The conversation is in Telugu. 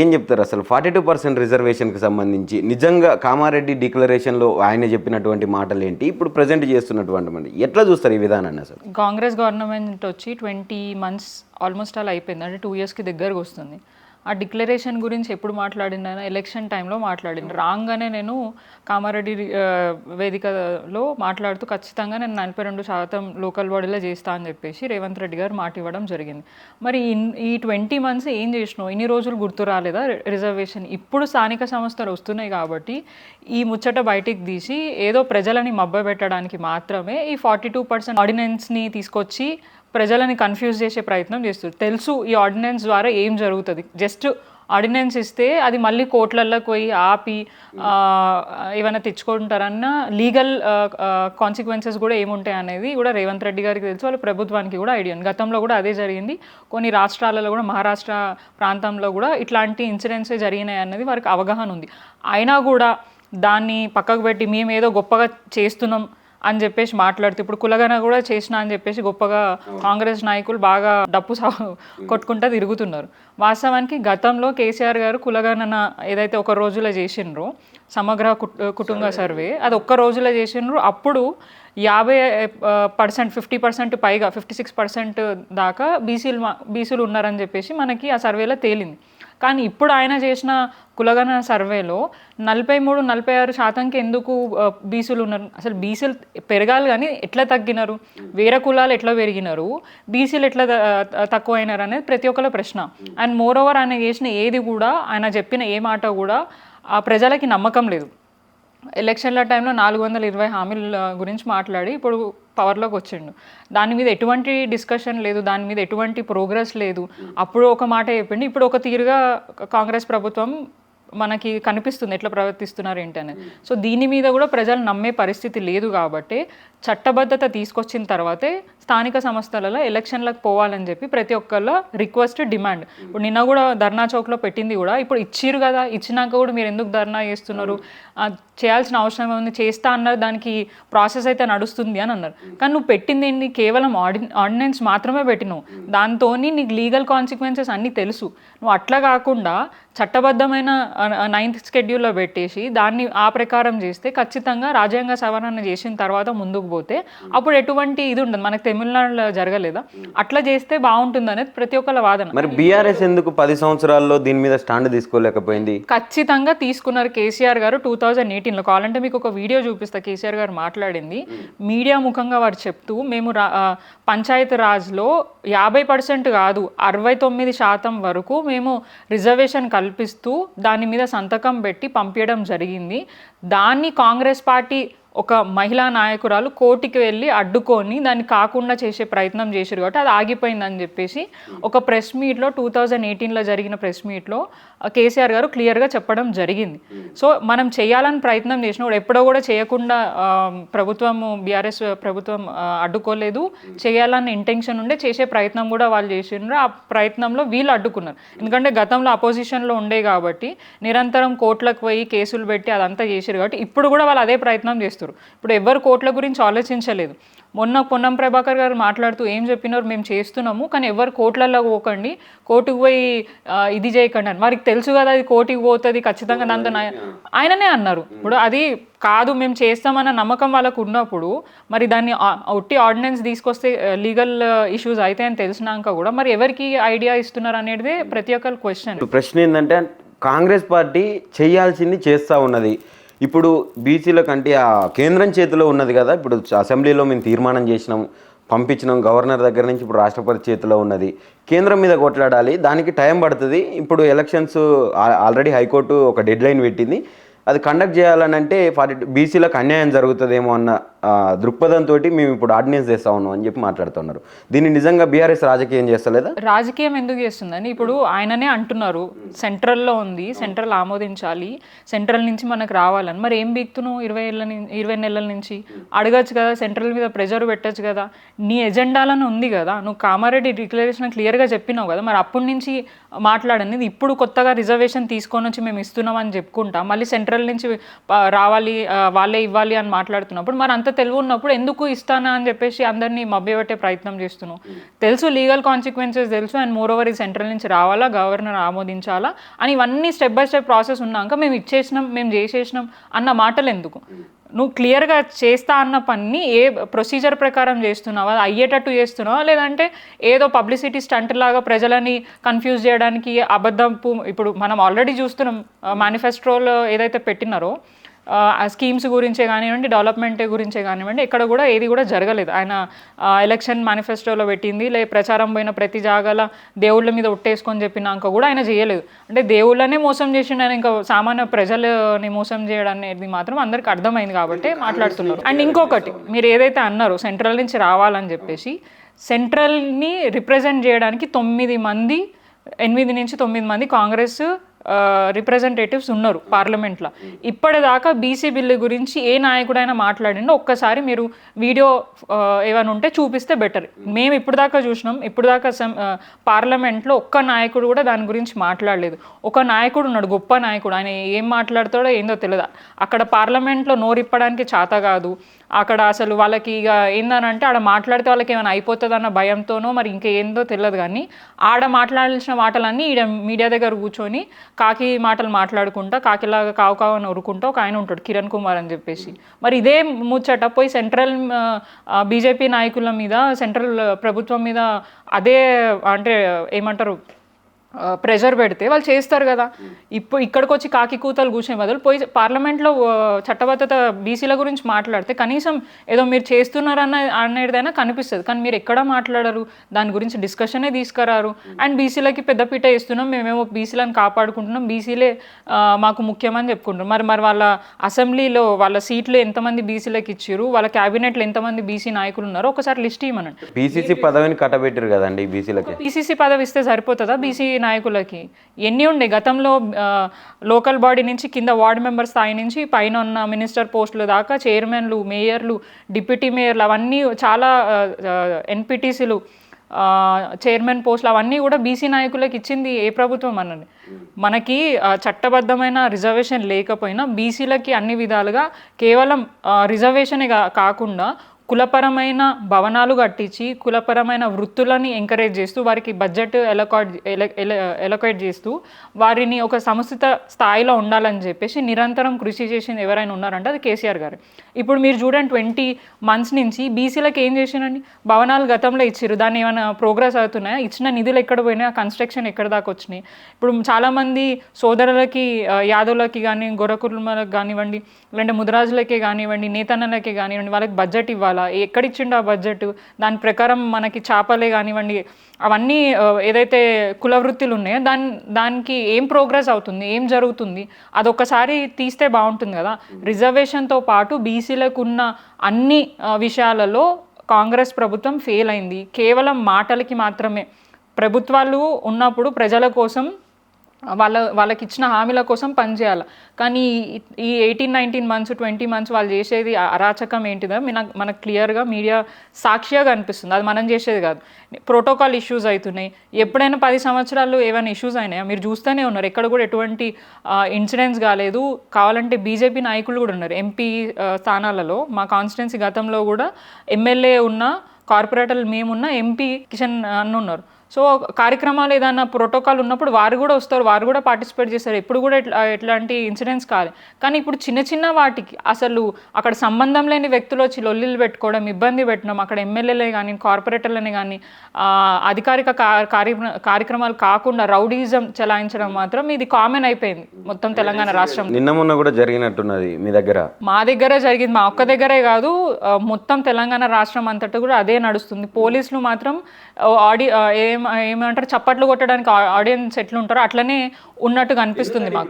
ఏం చెప్తారు అసలు 42% రిజర్వేషన్కి సంబంధించి నిజంగా కామారెడ్డి డిక్లరేషన్లో ఆయన చెప్పినటువంటి మాటలు ఏంటి, ఇప్పుడు ప్రజెంట్ చేస్తున్నటువంటి మంది ఎట్లా చూస్తారు ఈ విధానాన్ని? అసలు కాంగ్రెస్ గవర్నమెంట్ వచ్చి 20 months ఆల్మోస్ట్ అలా అయిపోయింది, అంటే 2 yearsకి దగ్గరకు వస్తుంది. ఆ డిక్లరేషన్ గురించి ఎప్పుడు మాట్లాడినా ఎలక్షన్ టైంలో మాట్లాడింది. రాగానే నేను కామారెడ్డి వేదికలో మాట్లాడుతూ ఖచ్చితంగా నేను 42% లోకల్ బాడీలో చేస్తా అని చెప్పేసి రేవంత్ రెడ్డి గారు మాట ఇవ్వడం జరిగింది. మరి ఈ 20 months ఏం చేసినావు? ఇన్ని రోజులు గుర్తు రాలేదా రిజర్వేషన్? ఇప్పుడు స్థానిక సంస్థలు వస్తున్నాయి కాబట్టి ఈ ముచ్చట బయటికి తీసి ఏదో ప్రజలని మభ్యపెట్టడానికి మాత్రమే ఈ 42% ఆర్డినెన్స్ని తీసుకొచ్చి ప్రజలని కన్ఫ్యూజ్ చేసే ప్రయత్నం చేస్తుంది. తెలుసు ఈ ఆర్డినెన్స్ ద్వారా ఏం జరుగుతుంది. జస్ట్ ఆర్డినెన్స్ ఇస్తే అది మళ్ళీ కోర్టులలోకి పోయి ఆపి ఏమైనా తెచ్చుకుంటారన్న లీగల్ కాన్సిక్వెన్సెస్ కూడా ఏముంటాయి అనేది కూడా రేవంత్ రెడ్డి గారికి తెలుసు, వాళ్ళ ప్రభుత్వానికి కూడా ఐడియా ఉంది. గతంలో కూడా అదే జరిగింది. కొన్ని రాష్ట్రాలలో కూడా మహారాష్ట్ర ప్రాంతంలో కూడా ఇట్లాంటి ఇన్సిడెంట్సే జరిగినాయి అన్నది వారికి అవగాహన ఉంది. అయినా కూడా దాన్ని పక్కకు పెట్టి మేము ఏదో గొప్పగా చేస్తున్నాం అని చెప్పేసి మాట్లాడుతూ ఇప్పుడు కులగన కూడా చేసిన అని చెప్పేసి గొప్పగా కాంగ్రెస్ నాయకులు బాగా డప్పు కొట్టుకుంటూ తిరుగుతున్నారు. వాస్తవానికి గతంలో కేసీఆర్ గారు కులగణన ఏదైతే ఒక రోజులో చేసిండ్రో సమగ్ర కుటుంబ సర్వే, అది ఒక్క రోజులో చేసిండ్రు. అప్పుడు 50%, 50% పైగా 56% దాకా బీసీలు ఉన్నారని చెప్పేసి మనకి ఆ సర్వేలో తేలింది. కానీ ఇప్పుడు ఆయన చేసిన కులగణన సర్వేలో 43-46%కి ఎందుకు బీసీలు ఉన్నారు? అసలు బీసీలు పెరగాలి కానీ ఎట్లా తగ్గినారు? వేరే కులాలు ఎట్లా పెరిగినారు? బీసీలు ఎట్లా తక్కువ అయినారు అనేది ప్రతి ఒక్కరి ప్రశ్న. అండ్ మోర్ ఓవర్ ఆయన చేసిన ఏది కూడా, ఆయన చెప్పిన ఏ మాట కూడా ఆ ప్రజలకి నమ్మకం లేదు. ఎలక్షన్ల టైంలో 420 హామీల గురించి మాట్లాడి ఇప్పుడు పవర్లోకి వచ్చిండు. దాని మీద ఎటువంటి డిస్కషన్ లేదు, దాని మీద ఎటువంటి ప్రోగ్రెస్ లేదు. అప్పుడు ఒక మాట చెప్పిండు, ఇప్పుడు ఒక తీరుగా కాంగ్రెస్ ప్రభుత్వం మనకి కనిపిస్తుంది ఎట్లా ప్రవర్తిస్తున్నారు ఏంటనేది. సో దీని మీద కూడా ప్రజలు నమ్మే పరిస్థితి లేదు. కాబట్టి చట్టబద్ధత తీసుకొచ్చిన తర్వాతే స్థానిక సంస్థలలో ఎలక్షన్లకు పోవాలని చెప్పి ప్రతి ఒక్కళ్ళ రిక్వెస్ట్, డిమాండ్. ఇప్పుడు నిన్న కూడా ధర్నా చౌక్లో పెట్టింది కూడా, ఇప్పుడు ఇచ్చిరు కదా, ఇచ్చినాక కూడా మీరు ఎందుకు ధర్నా చేస్తున్నారు, చేయాల్సిన అవసరం ఉంది, చేస్తా అన్నారు, దానికి ప్రాసెస్ అయితే నడుస్తుంది అని అన్నారు. కానీ నువ్వు పెట్టింది ఏంటి? కేవలం ఆర్డినెన్స్ మాత్రమే పెట్టినావు. దాంతో నీకు లీగల్ కాన్సిక్వెన్సెస్ అన్నీ తెలుసు. నువ్వు అట్లా కాకుండా చట్టబద్ధమైన 9th షెడ్యూల్లో పెట్టేసి దాన్ని ఆ ప్రకారం చేస్తే ఖచ్చితంగా రాజ్యాంగ సవరణ చేసిన తర్వాత ముందుకు పోతే అప్పుడు ఎటువంటి ఇది ఉండదు. మనకు తమిళనాడులో జరగలేదా? అట్లా చేస్తే బాగుంటుంది అనేది ప్రతి ఒక్కళ్ళ వాదన. మరి బీఆర్ఎస్ ఎందుకు 10 సంవత్సరాల్లో దీని మీద స్టాండ్ తీసుకోలేకపోయింది? ఖచ్చితంగా తీసుకున్నారు కేసీఆర్ గారు 2018లో. కావాలంటే మీకు ఒక వీడియో చూపిస్తా, కేసీఆర్ గారు మాట్లాడింది మీడియా ముఖంగా. వారు చెప్తూ మేము పంచాయతీ రాజ్లో 50% కాదు 69% వరకు మేము రిజర్వేషన్ కల్పిస్తూ దాని మీద సంతకం పెట్టి పంపించడం జరిగింది. దాన్ని కాంగ్రెస్ పార్టీ ఒక మహిళా నాయకురాలు కోర్టుకి వెళ్ళి అడ్డుకొని దాన్ని కాకుండా చేసే ప్రయత్నం చేశారు. కాబట్టి అది ఆగిపోయిందని చెప్పేసి ఒక ప్రెస్ మీట్లో 2018లో జరిగిన ప్రెస్ మీట్లో కేసీఆర్ గారు క్లియర్గా చెప్పడం జరిగింది. సో మనం చేయాలని ప్రయత్నం చేసినప్పుడు ఎప్పుడో కూడా చేయకుండా బీఆర్ఎస్ ప్రభుత్వం అడ్డుకోలేదు. చేయాలన్న ఇంటెన్షన్ ఉండే చేసే ప్రయత్నం కూడా వాళ్ళు చేసిండ్రు. ఆ ప్రయత్నంలో వీళ్ళు అడ్డుకున్నారు. ఎందుకంటే గతంలో అపోజిషన్లో ఉండే కాబట్టి నిరంతరం కోర్టులకు పోయి కేసులు పెట్టి అదంతా చేశారు. కాబట్టి ఇప్పుడు కూడా వాళ్ళు అదే ప్రయత్నం చేస్తారు. ఇప్పుడు ఎవరు కోర్టుల గురించి ఆలోచించలేదు. మొన్న పొన్నం ప్రభాకర్ గారు మాట్లాడుతూ ఏం చెప్పినారు, మేము చేస్తున్నాము కానీ ఎవరు కోర్టులలో పోకండి, కోర్టుకు పోయి ఇది చేయకండి అని. వారికి తెలుసు కదా అది కోర్టుకు పోతుంది ఖచ్చితంగా, దాంతో ఆయననే అన్నారు. ఇప్పుడు అది కాదు మేము చేస్తామన్న నమ్మకం వాళ్ళకు ఉన్నప్పుడు మరి దాన్ని ఒట్టి ఆర్డినెన్స్ తీసుకొస్తే లీగల్ ఇష్యూస్ అయితే అని తెలిసినాక కూడా మరి ఎవరికి ఐడియా ఇస్తున్నారు అనేది ప్రతి ఒక్కరి ప్రశ్న ఏంటంటే, కాంగ్రెస్ పార్టీ చేయాల్సింది చేస్తూ ఉన్నది. ఇప్పుడు బీసీల కంటే ఆ కేంద్రం చేతిలో ఉన్నది కదా. ఇప్పుడు అసెంబ్లీలో మేము తీర్మానం చేసినాం, పంపించినాం గవర్నర్ దగ్గర నుంచి, ఇప్పుడు రాష్ట్రపతి చేతిలో ఉన్నది. కేంద్రం మీద కొట్లాడాలి, దానికి టైం పడుతుంది. ఇప్పుడు ఎలక్షన్స్ ఆల్రెడీ హైకోర్టు ఒక డెడ్ లైన్ పెట్టింది. అది కండక్ట్ చేయాలని అంటే బీసీలకు అన్యాయం జరుగుతుందేమో అన్న దృక్పథంతో మేము ఇప్పుడు ఆర్డినెన్స్ చేస్తా ఉన్నాం అని చెప్పి మాట్లాడుతున్నారు. దీన్ని నిజంగా బీఆర్ఎస్ రాజకీయం చేస్తలేదా? రాజకీయం ఎందుకు చేస్తుందని ఇప్పుడు ఆయననే అంటున్నారు, సెంట్రల్లో ఉంది, సెంట్రల్ ఆమోదించాలి, సెంట్రల్ నుంచి మనకు రావాలని. మరి ఏం బీక్తున్నావు 20 నెలల నుంచి? అడగచ్చు కదా, సెంట్రల్ మీద ప్రెజర్ పెట్టచ్చు కదా, నీ ఎజెండాలను ఉంది కదా. నువ్వు కామారెడ్డి డిక్లరేషన్ క్లియర్గా చెప్పినావు కదా, మరి అప్పటి నుంచి మాట్లాడనేది ఇప్పుడు కొత్తగా రిజర్వేషన్ తీసుకొని వచ్చి మేము ఇస్తున్నాం అని చెప్పుకుంటా మళ్ళీ సెంట్రల్ నుంచి రావాలి వాళ్ళే ఇవ్వాలి అని మాట్లాడుతున్నప్పుడు మరి అంత తెలివి ఉన్నప్పుడు ఎందుకు ఇస్తానా అని చెప్పేసి అందరినీ మభ్యపెట్టే ప్రయత్నం చేస్తున్నావు? తెలుసు లీగల్ కాన్సిక్వెన్సెస్ తెలుసు, అండ్ మోర్ ఓవర్ ఈ సెంట్రల్ నుంచి రావాలా, గవర్నర్ ఆమోదించాలా అని ఇవన్నీ స్టెప్ బై స్టెప్ ప్రాసెస్ ఉన్నాక మేము ఇచ్చేసినాం, మేము చేసేసినాం అన్న మాటలు ఎందుకు? నువ్వు క్లియర్గా చేస్తా అన్న పని ఏ ప్రొసీజర్ ప్రకారం చేస్తున్నావా, అయ్యేటట్టు చేస్తున్నావా, లేదంటే ఏదో పబ్లిసిటీ స్టంట్ లాగా ప్రజలని కన్ఫ్యూజ్ చేయడానికి అబద్ధపు? ఇప్పుడు మనం ఆల్రెడీ చూస్తున్నాం మేనిఫెస్టోలో ఏదైతే పెట్టినారో ఆ స్కీమ్స్ గురించే కానివ్వండి, డెవలప్మెంట్ గురించే కానివ్వండి, ఎక్కడ కూడా ఏది కూడా జరగలేదు. ఆయన ఎలక్షన్ మేనిఫెస్టోలో పెట్టింది ప్రచారం పోయిన ప్రతి జాగాల దేవుళ్ళ మీద ఒట్టేసుకొని చెప్పినాక కూడా ఆయన చేయలేదు. అంటే దేవుళ్ళనే మోసం చేసిండు ఆయన, ఇంకా సామాన్య ప్రజలని మోసం చేయడం అనేది మాత్రం అందరికి అర్థమైంది కాబట్టి మాట్లాడుతున్నారు. అండ్ ఇంకొకటి, మీరు ఏదైతే అన్నారో సెంట్రల్ నుంచి రావాలని చెప్పేసి, సెంట్రల్ని రిప్రజెంట్ చేయడానికి 8 నుంచి 9 మంది కాంగ్రెస్ రిప్రజెంటేటివ్స్ ఉన్నారు పార్లమెంట్లో. ఇప్పటిదాకా బీసీ బిల్లు గురించి ఏ నాయకుడైనా మాట్లాడిండో ఒక్కసారి మీరు వీడియో ఏమైనా ఉంటే చూపిస్తే బెటర్. మేము ఇప్పటిదాకా చూసినాం, ఇప్పటిదాకా పార్లమెంట్లో ఒక్క నాయకుడు కూడా దాని గురించి మాట్లాడలేదు. ఒక నాయకుడు ఉన్నాడు, గొప్ప నాయకుడు, ఆయన ఏం మాట్లాడతాడో ఏందో తెలియదు. అక్కడ పార్లమెంట్లో నోరిప్పడానికి చేత కాదు. అక్కడ అసలు వాళ్ళకి ఇక ఏందనంటే ఆడ మాట్లాడితే వాళ్ళకి ఏమైనా అయిపోతుందన్న భయంతోనో మరి ఇంకేందో తెలియదు, కానీ ఆడ మాట్లాడాల్సిన మాటలన్నీ ఈడ మీడియా దగ్గర కూర్చొని కాకి మాటలు మాట్లాడుకుంటా, కాకిలాగా కావు అని ఉరుకుంటూ ఒక ఆయన ఉంటాడు, కిరణ్ కుమార్ అని చెప్పేసి. మరి ఇదే ముచ్చట పోయి సెంట్రల్ బీజేపీ నాయకుల మీద, సెంట్రల్ ప్రభుత్వం మీద అదే అంటే ఏమంటారు ప్రెషర్ పెడితే వాళ్ళు చేస్తారు కదా. ఇక్కడికి వచ్చి కాకి కూతలు కూర్చునే బదులు పోయి పార్లమెంట్లో చట్టబద్ధత బీసీల గురించి మాట్లాడితే కనీసం ఏదో మీరు చేస్తున్నారన్న అనేదైనా కనిపిస్తుంది. కానీ మీరు ఎక్కడా మాట్లాడరు, దాని గురించి డిస్కషనే తీసుకురారు. అండ్ బీసీలకి పెద్దపీట వేస్తున్నాం, మేమేమో బీసీలను కాపాడుకుంటున్నాం, బీసీలే మాకు ముఖ్యమని చెప్పుకుంటారు. మరి వాళ్ళ అసెంబ్లీలో వాళ్ళ సీట్లు ఎంతమంది బీసీలకు ఇచ్చారు, వాళ్ళ క్యాబినెట్లో ఎంతమంది బీసీ నాయకులు ఉన్నారో ఒకసారి లిస్ట్ ఇవ్వమనండి. పీసీసీ పదవిని కట్టబెట్టారు కదండి బీసీలకి. పీసీసీ పదవి ఇస్తే సరిపోతుందా బీసీ నాయకులకి? ఎన్ని ఉండే గతంలో లోకల్ బాడీ నుంచి కింద వార్డు మెంబర్ స్థాయి నుంచి పైన ఉన్న మినిస్టర్ పోస్టుల దాకా చైర్మన్లు, మేయర్లు, డిప్యూటీ మేయర్లు, అవన్నీ చాలా ఎన్పిటిసిలు, చైర్మన్ పోస్టులు అవన్నీ కూడా బీసీ నాయకులకు ఇచ్చింది ఏ ప్రభుత్వం అన్నది? మనకి చట్టబద్ధమైన రిజర్వేషన్ లేకపోయినా బీసీలకి అన్ని విధాలుగా కేవలం రిజర్వేషనే కాకుండా కులపరమైన భవనాలు కట్టించి కులపరమైన వృత్తులని ఎంకరేజ్ చేస్తూ వారికి బడ్జెట్ ఎలొకేట్ చేస్తూ వారిని ఒక సముచిత స్థాయిలో ఉండాలని చెప్పేసి నిరంతరం కృషి చేసింది ఎవరైనా ఉన్నారంటే అది కేసీఆర్ గారు. ఇప్పుడు మీరు చూడండి 20 months నుంచి బీసీలకు ఏం చేసినండి? భవనాలు గతంలో ఇచ్చారు, దాన్ని ఏమైనా ప్రోగ్రెస్ అవుతున్నాయా? ఇచ్చిన నిధులు ఎక్కడ పోయినాయి? కన్స్ట్రక్షన్ ఎక్కడ దాకా వచ్చినాయి? ఇప్పుడు చాలామంది సోదరులకి, యాదవులకి కానీ, గొర్రెకుర్మలకు కానివ్వండి, లేదంటే ముదిరాజులకే కానివ్వండి, నేతన్నలకే కానివ్వండి, వాళ్ళకి బడ్జెట్ ఇవ్వాలా? ఎక్కడిచ్చిండు ఆ బడ్జెట్? దాని ప్రకారం మనకి చేపలే కానివ్వండి, అవన్నీ ఏదైతే కుల వృత్తులు ఉన్నాయో దానికి ఏం ప్రోగ్రెస్ అవుతుంది, ఏం జరుగుతుంది, అదొక్కసారి తీస్తే బాగుంటుంది కదా. రిజర్వేషన్తో పాటు బీసీలకు ఉన్న అన్ని విషయాలలో కాంగ్రెస్ ప్రభుత్వం ఫెయిల్ అయింది. కేవలం మాటలకి మాత్రమే. ప్రభుత్వాలు ఉన్నప్పుడు ప్రజల కోసం వాళ్ళకి ఇచ్చిన హామీల కోసం పనిచేయాలి. కానీ ఈ 18-19 months 20 months వాళ్ళు చేసేది అరాచకం ఏంటిదో మనకు క్లియర్గా మీడియా సాక్షిగా కనిపిస్తుంది. అది మనం చేసేది కాదు. ప్రోటోకాల్ ఇష్యూస్ అవుతున్నాయి. ఎప్పుడైనా 10 సంవత్సరాలు ఏమైనా ఇష్యూస్ అయినాయా? మీరు చూస్తూనే ఉన్నారు, ఎక్కడ కూడా ఎటువంటి ఇన్సిడెంట్స్ కాలేదు. కావాలంటే బీజేపీ నాయకులు కూడా ఉన్నారు ఎంపీ స్థానాలలో. మా కాన్స్టిట్యున్సీ గతంలో కూడా ఎమ్మెల్యే ఉన్న, కార్పొరేటర్లు మేమున్న, ఎంపీ కిషన్ అన్న ఉన్నారు. సో కార్యక్రమాలు ఏదైనా ప్రోటోకాల్ ఉన్నప్పుడు వారు కూడా వస్తారు, వారు కూడా పార్టిసిపేట్ చేస్తారు. ఎప్పుడు కూడా ఎట్లాంటి ఇన్సిడెంట్స్ కాదు. కానీ ఇప్పుడు చిన్న చిన్న వాటికి అసలు అక్కడ సంబంధం లేని వ్యక్తులు వచ్చి లొల్లిలు పెట్టుకోవడం, ఇబ్బంది పెట్టడం, అక్కడ ఎమ్మెల్యేలే కానీ కార్పొరేటర్లని కానీ అధికారిక కార్యక్రమాలు కాకుండా రౌడీజం చెలాయించడం మాత్రం ఇది కామన్ అయిపోయింది మొత్తం తెలంగాణ రాష్ట్రం. నిన్న మొన్న కూడా జరిగినట్టున్నది మీ దగ్గర. మా దగ్గర జరిగింది, మా ఒక్క దగ్గరే కాదు, మొత్తం తెలంగాణ రాష్ట్రం అంతటా కూడా అదే నడుస్తుంది. పోలీసులు మాత్రం ఏమంటారు, చప్పట్లు కొట్టడానికి ఆడియన్స్ ఎట్లుంటారో అట్లనే ఉన్నట్టుగా అనిపిస్తుంది మాకు.